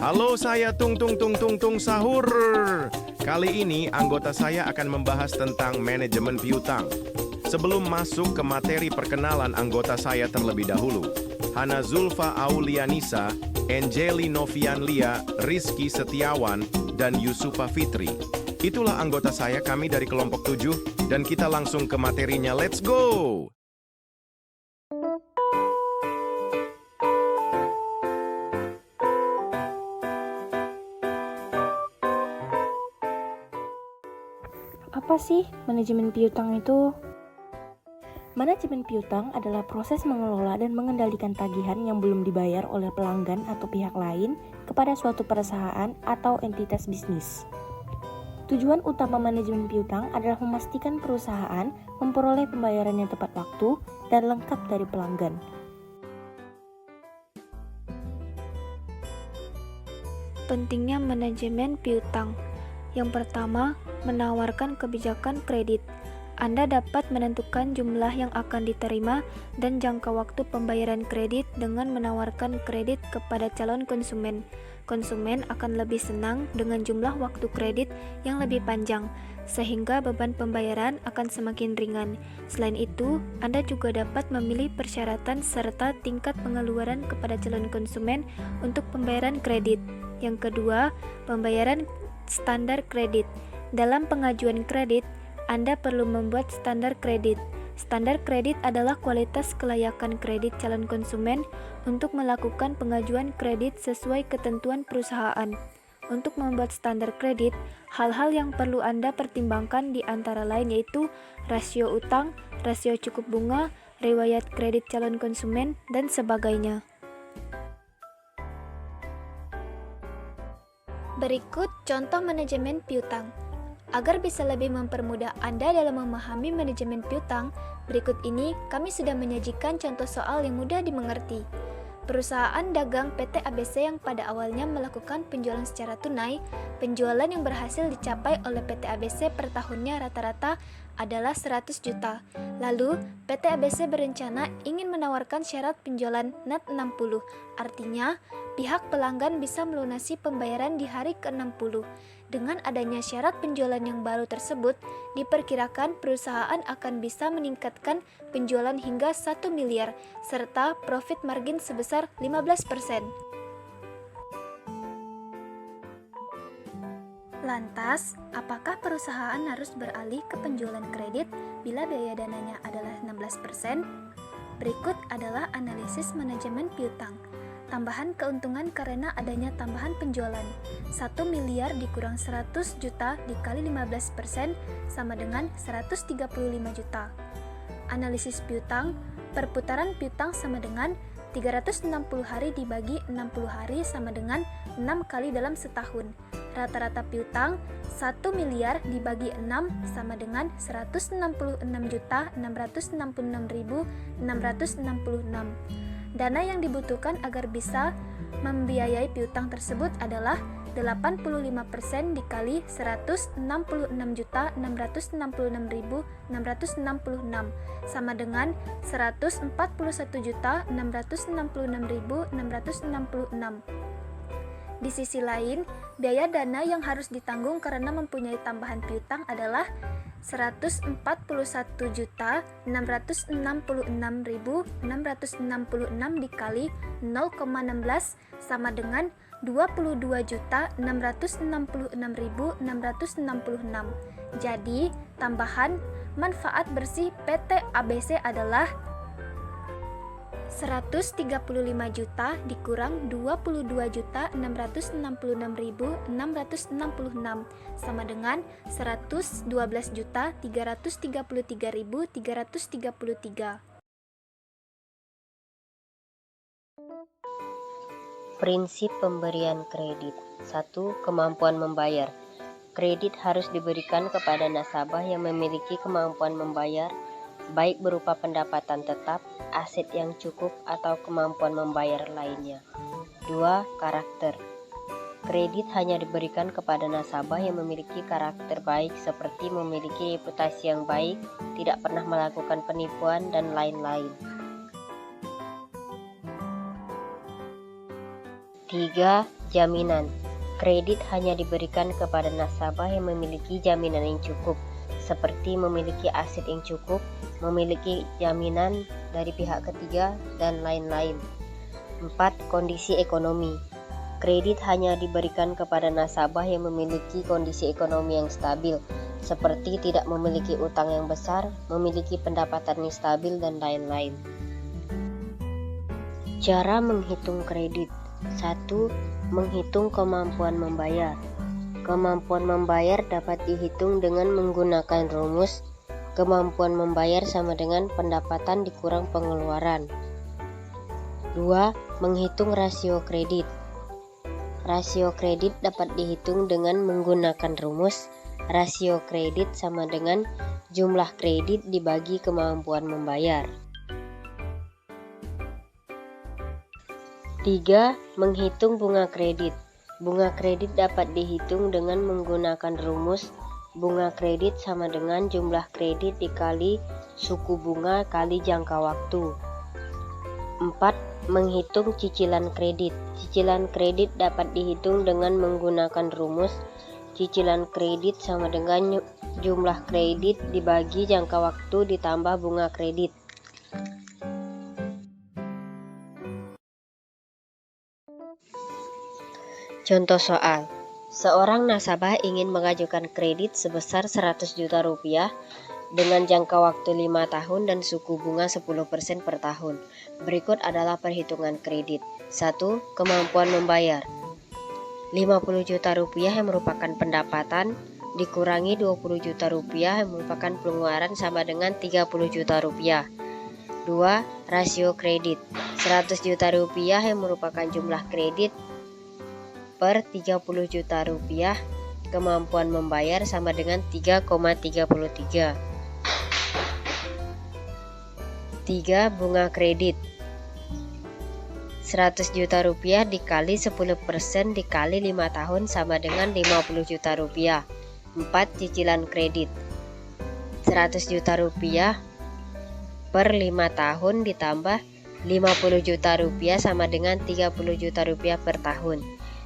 Halo, saya Tung Tung Tung Tung Tung Sahur. Kali ini anggota saya akan membahas tentang manajemen piutang. Sebelum masuk ke materi perkenalan anggota saya terlebih dahulu, Hana Zulfa Aulianisa, Angeli Novian Lia, Rizky Setiawan, dan Yusufa Fitri. Itulah anggota saya, kami dari kelompok 7, dan kita langsung ke materinya. Let's go! Apa sih manajemen piutang itu? Manajemen piutang adalah proses mengelola dan mengendalikan tagihan yang belum dibayar oleh pelanggan atau pihak lain kepada suatu perusahaan atau entitas bisnis. Tujuan utama manajemen piutang adalah memastikan perusahaan memperoleh pembayaran yang tepat waktu dan lengkap dari pelanggan. Pentingnya manajemen piutang. Yang pertama, menawarkan kebijakan kredit. Anda dapat menentukan jumlah yang akan diterima dan jangka waktu pembayaran kredit dengan menawarkan kredit kepada calon konsumen. Konsumen akan lebih senang dengan jumlah waktu kredit yang lebih panjang, sehingga beban pembayaran akan semakin ringan. Selain itu, Anda juga dapat memilih persyaratan serta tingkat pengeluaran kepada calon konsumen untuk pembayaran kredit. Yang kedua, pembayaran standar kredit. Dalam pengajuan kredit, Anda perlu membuat standar kredit. Standar kredit adalah kualitas kelayakan kredit calon konsumen untuk melakukan pengajuan kredit sesuai ketentuan perusahaan. Untuk membuat standar kredit, hal-hal yang perlu Anda pertimbangkan di antara lain yaitu rasio utang, rasio cukup bunga, riwayat kredit calon konsumen, dan sebagainya. Berikut contoh manajemen piutang. Agar bisa lebih mempermudah Anda dalam memahami manajemen piutang, berikut ini kami sudah menyajikan contoh soal yang mudah dimengerti. Perusahaan dagang PT ABC yang pada awalnya melakukan penjualan secara tunai, penjualan yang berhasil dicapai oleh PT ABC per tahunnya rata-rata adalah 100 juta. Lalu, PT ABC berencana ingin menawarkan syarat penjualan net 60, artinya pihak pelanggan bisa melunasi pembayaran di hari ke-60. Dengan adanya syarat penjualan yang baru tersebut, diperkirakan perusahaan akan bisa meningkatkan penjualan hingga 1 miliar, serta profit margin sebesar 15%. Lantas, apakah perusahaan harus beralih ke penjualan kredit bila biaya dananya adalah 16%? Berikut adalah analisis manajemen piutang. Tambahan keuntungan karena adanya tambahan penjualan. 1 miliar dikurang 100 juta dikali 15% sama dengan 135 juta. Analisis piutang, perputaran piutang sama dengan 360 hari dibagi 60 hari sama dengan 6 kali dalam setahun. Rata-rata piutang 1 miliar dibagi 6 sama dengan 166.666.666. Dana yang dibutuhkan agar bisa membiayai piutang tersebut adalah 85% dikali 166.666.666 sama dengan 141.666.666. Di sisi lain, biaya dana yang harus ditanggung karena mempunyai tambahan piutang adalah 141.666.666 dikali 0,16 sama dengan 22.666.666. Jadi, tambahan manfaat bersih PT ABC adalah 135 juta dikurang 22.666.666 sama dengan 112.333.333. Prinsip pemberian kredit. 1. Kemampuan membayar. Kredit harus diberikan kepada nasabah yang memiliki kemampuan membayar, baik berupa pendapatan tetap, aset yang cukup, atau kemampuan membayar lainnya. 2. Karakter. Kredit hanya diberikan kepada nasabah yang memiliki karakter baik seperti memiliki reputasi yang baik, tidak pernah melakukan penipuan, dan lain-lain. 3. Jaminan. Kredit hanya diberikan kepada nasabah yang memiliki jaminan yang cukup, seperti memiliki aset yang cukup, memiliki jaminan dari pihak ketiga, dan lain-lain. 4. Kondisi ekonomi. Kredit hanya diberikan kepada nasabah yang memiliki kondisi ekonomi yang stabil, seperti tidak memiliki utang yang besar, memiliki pendapatan yang stabil, dan lain-lain. Cara menghitung kredit. 1. Menghitung kemampuan membayar. Kemampuan membayar dapat dihitung dengan menggunakan rumus kemampuan membayar sama dengan pendapatan dikurang pengeluaran. 2. Menghitung rasio kredit. Rasio kredit dapat dihitung dengan menggunakan rumus rasio kredit sama dengan jumlah kredit dibagi kemampuan membayar. 3. Menghitung bunga kredit. Bunga kredit dapat dihitung dengan menggunakan rumus bunga kredit sama dengan jumlah kredit dikali suku bunga kali jangka waktu. 4. Menghitung cicilan kredit. Cicilan kredit dapat dihitung dengan menggunakan rumus cicilan kredit sama dengan jumlah kredit dibagi jangka waktu ditambah bunga kredit. Contoh soal. Seorang nasabah ingin mengajukan kredit sebesar 100 juta rupiah dengan jangka waktu 5 tahun dan suku bunga 10% per tahun. Berikut adalah perhitungan kredit. 1. Kemampuan membayar. 50 juta rupiah yang merupakan pendapatan dikurangi 20 juta rupiah yang merupakan pengeluaran sama dengan 30 juta rupiah. 2. Rasio kredit. 100 juta rupiah yang merupakan jumlah kredit per 30 juta rupiah, kemampuan membayar sama dengan 3,33. 3. Bunga kredit. 100 juta rupiah dikali 10% dikali 5 tahun sama dengan 50 juta rupiah. 4. Cicilan kredit. 100 juta rupiah per 5 tahun ditambah 50 juta rupiah sama dengan 30 juta rupiah per tahun.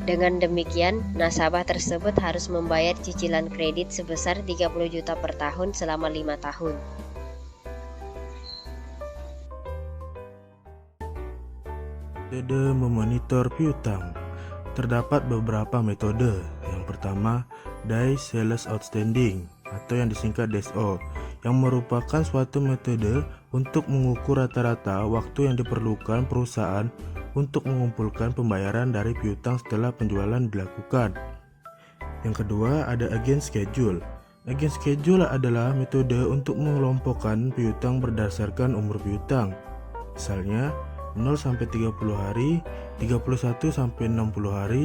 Dengan demikian, nasabah tersebut harus membayar cicilan kredit sebesar 30 juta per tahun selama 5 tahun. Metode memonitor piutang. Terdapat beberapa metode. Yang pertama, Days Sales Outstanding atau yang disingkat DSO, yang merupakan suatu metode untuk mengukur rata-rata waktu yang diperlukan perusahaan untuk mengumpulkan pembayaran dari piutang setelah penjualan dilakukan. Yang kedua, ada Agent Schedule. Agent Schedule adalah metode untuk mengelompokkan piutang berdasarkan umur piutang. Misalnya 0 sampai 30 hari, 31 sampai 60 hari,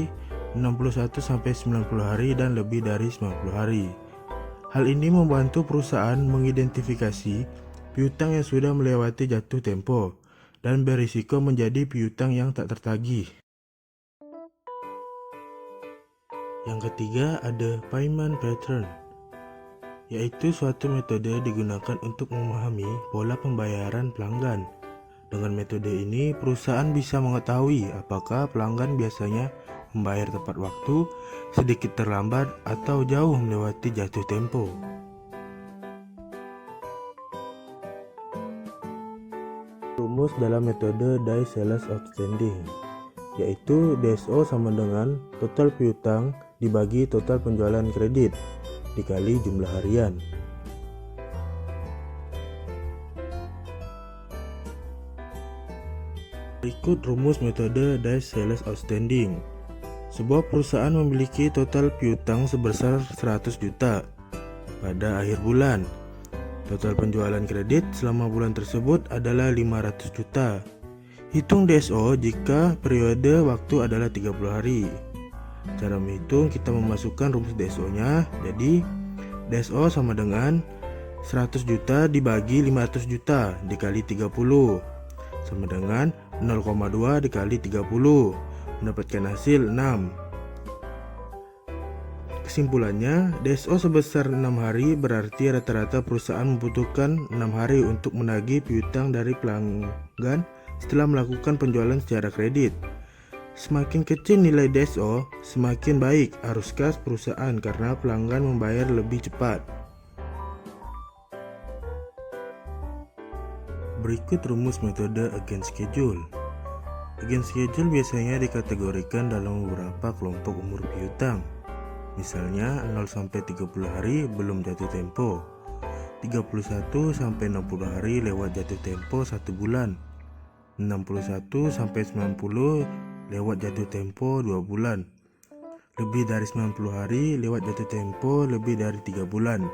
61 sampai 90 hari, dan lebih dari 90 hari. Hal ini membantu perusahaan mengidentifikasi piutang yang sudah melewati jatuh tempo dan berisiko menjadi piutang yang tak tertagih. Yang ketiga ada payment pattern, yaitu suatu metode digunakan untuk memahami pola pembayaran pelanggan. Dengan metode ini, perusahaan bisa mengetahui apakah pelanggan biasanya membayar tepat waktu, sedikit terlambat, atau jauh melewati jatuh tempo. Rumus dalam metode Days Sales Outstanding, yaitu DSO sama dengan total piutang dibagi total penjualan kredit dikali jumlah harian. Berikut rumus metode Days Sales Outstanding. Sebuah perusahaan memiliki total piutang sebesar 100 juta pada akhir bulan. Total penjualan kredit selama bulan tersebut adalah 500 juta. Hitung DSO jika periode waktu adalah 30 hari. Cara menghitung, kita memasukkan rumus DSO-nya. Jadi DSO sama dengan 100 juta dibagi 500 juta dikali 30 sama dengan 0,2 dikali 30, mendapatkan hasil 6. Kesimpulannya, DSO sebesar 6 hari berarti rata-rata perusahaan membutuhkan 6 hari untuk menagih piutang dari pelanggan setelah melakukan penjualan secara kredit. Semakin kecil nilai DSO, semakin baik arus kas perusahaan karena pelanggan membayar lebih cepat. Berikut rumus metode against schedule. Against schedule biasanya dikategorikan dalam beberapa kelompok umur piutang. Misalnya 0-30 hari belum jatuh tempo, 31-60 hari lewat jatuh tempo 1 bulan, 61-90 lewat jatuh tempo 2 bulan, lebih dari 90 hari lewat jatuh tempo lebih dari 3 bulan.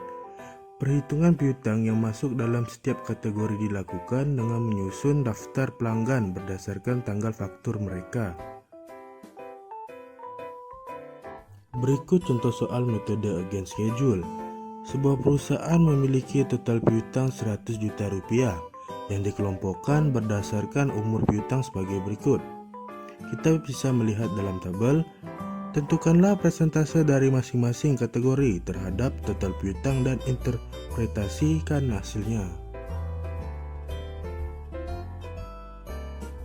Perhitungan piutang yang masuk dalam setiap kategori dilakukan dengan menyusun daftar pelanggan berdasarkan tanggal faktur mereka. Berikut contoh soal metode against schedule. Sebuah perusahaan memiliki total piutang 100 juta rupiah yang dikelompokkan berdasarkan umur piutang sebagai berikut. Kita bisa melihat dalam tabel. Tentukanlah persentase dari masing-masing kategori terhadap total piutang dan interpretasikan hasilnya.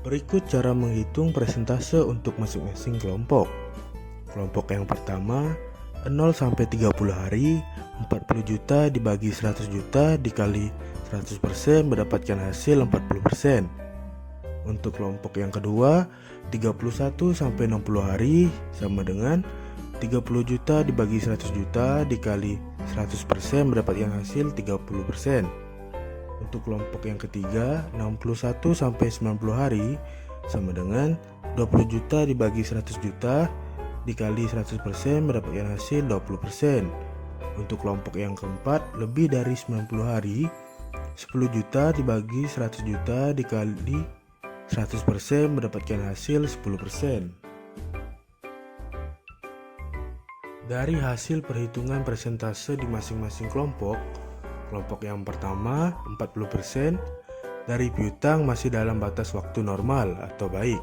Berikut cara menghitung persentase untuk masing-masing kelompok. Kelompok yang pertama, 0-30 hari, 40 juta dibagi 100 juta dikali 100% mendapatkan hasil 40%. Untuk kelompok yang kedua, 31-60 hari sama dengan 30 juta dibagi 100 juta dikali 100% mendapatkan hasil 30%. Untuk kelompok yang ketiga, 61-90 hari sama dengan 20 juta dibagi 100 juta dikali 100% mendapatkan hasil 20%. Untuk kelompok yang keempat, lebih dari 90 hari, 10 juta dibagi 100 juta dikali 100% mendapatkan hasil 10%. Dari hasil perhitungan persentase di masing-masing kelompok, kelompok yang pertama 40% dari piutang masih dalam batas waktu normal atau baik.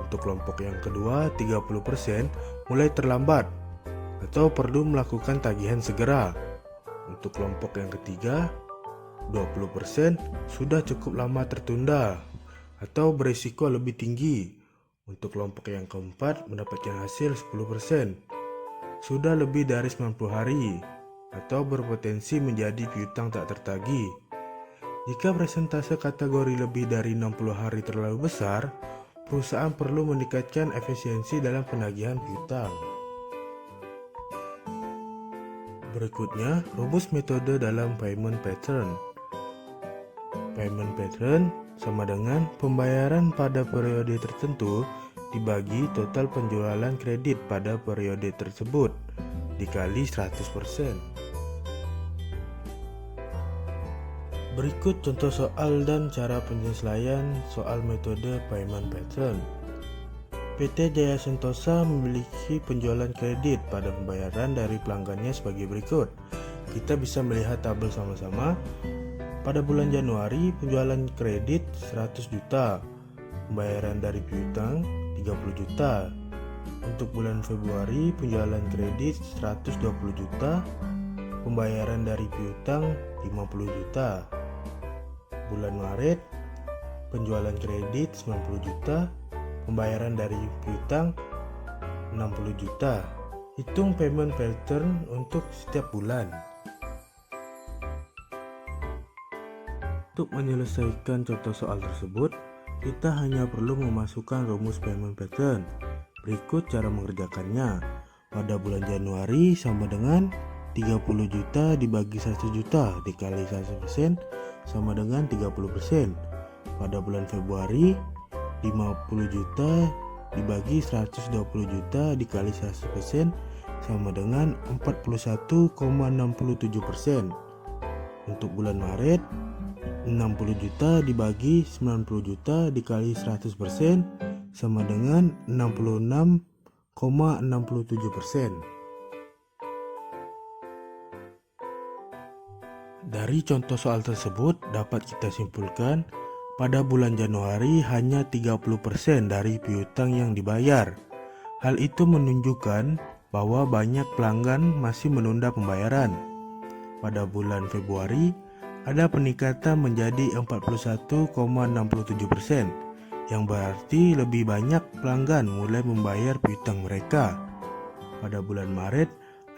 Untuk kelompok yang kedua 30% mulai terlambat atau perlu melakukan tagihan segera. Untuk kelompok yang ketiga 20% sudah cukup lama tertunda atau berisiko lebih tinggi. Untuk kelompok yang keempat mendapatkan hasil 10%, sudah lebih dari 90 hari atau berpotensi menjadi piutang tak tertagih. Jika persentase kategori lebih dari 60 hari terlalu besar, perusahaan perlu meningkatkan efisiensi dalam penagihan piutang. Berikutnya, rumus metode dalam payment pattern. Payment pattern sama dengan pembayaran pada periode tertentu dibagi total penjualan kredit pada periode tersebut dikali 100%. Berikut contoh soal dan cara penyesuaian soal metode payment pattern. PT Jaya Sentosa memiliki penjualan kredit pada pembayaran dari pelanggannya sebagai berikut. Kita bisa melihat tabel sama-sama. Pada bulan Januari, penjualan kredit 100 juta, pembayaran dari piutang 30 juta. Untuk bulan Februari, penjualan kredit 120 juta, pembayaran dari piutang 50 juta. Bulan Maret, penjualan kredit 90 juta, pembayaran dari piutang 60 juta. Hitung payment pattern untuk setiap bulan. Untuk menyelesaikan contoh soal tersebut, kita hanya perlu memasukkan rumus payment pattern. Berikut cara mengerjakannya. Pada bulan Januari sama dengan 30 juta dibagi 1 juta dikali 100% sama dengan 30%. Pada bulan Februari, 50 juta dibagi 120 juta dikali 100% sama dengan 41,67%. Untuk bulan Maret, 60 juta dibagi 90 juta dikali 100% sama dengan 66,67%. Dari contoh soal tersebut dapat kita simpulkan pada bulan Januari hanya 30% dari piutang yang dibayar. Hal itu menunjukkan bahwa banyak pelanggan masih menunda pembayaran. Pada bulan Februari ada peningkatan menjadi 41,67%. yang berarti lebih banyak pelanggan mulai membayar piutang mereka. Pada bulan Maret,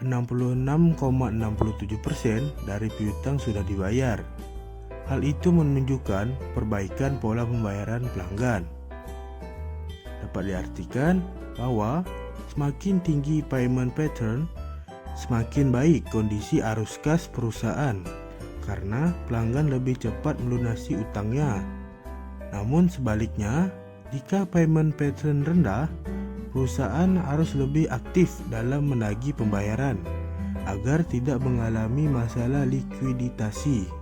66,67% dari piutang sudah dibayar. Hal itu menunjukkan perbaikan pola pembayaran pelanggan. Dapat diartikan bahwa semakin tinggi payment pattern, semakin baik kondisi arus kas perusahaan karena pelanggan lebih cepat melunasi utangnya. Namun sebaliknya, jika payment pattern rendah, perusahaan harus lebih aktif dalam menagih pembayaran agar tidak mengalami masalah likuiditasi.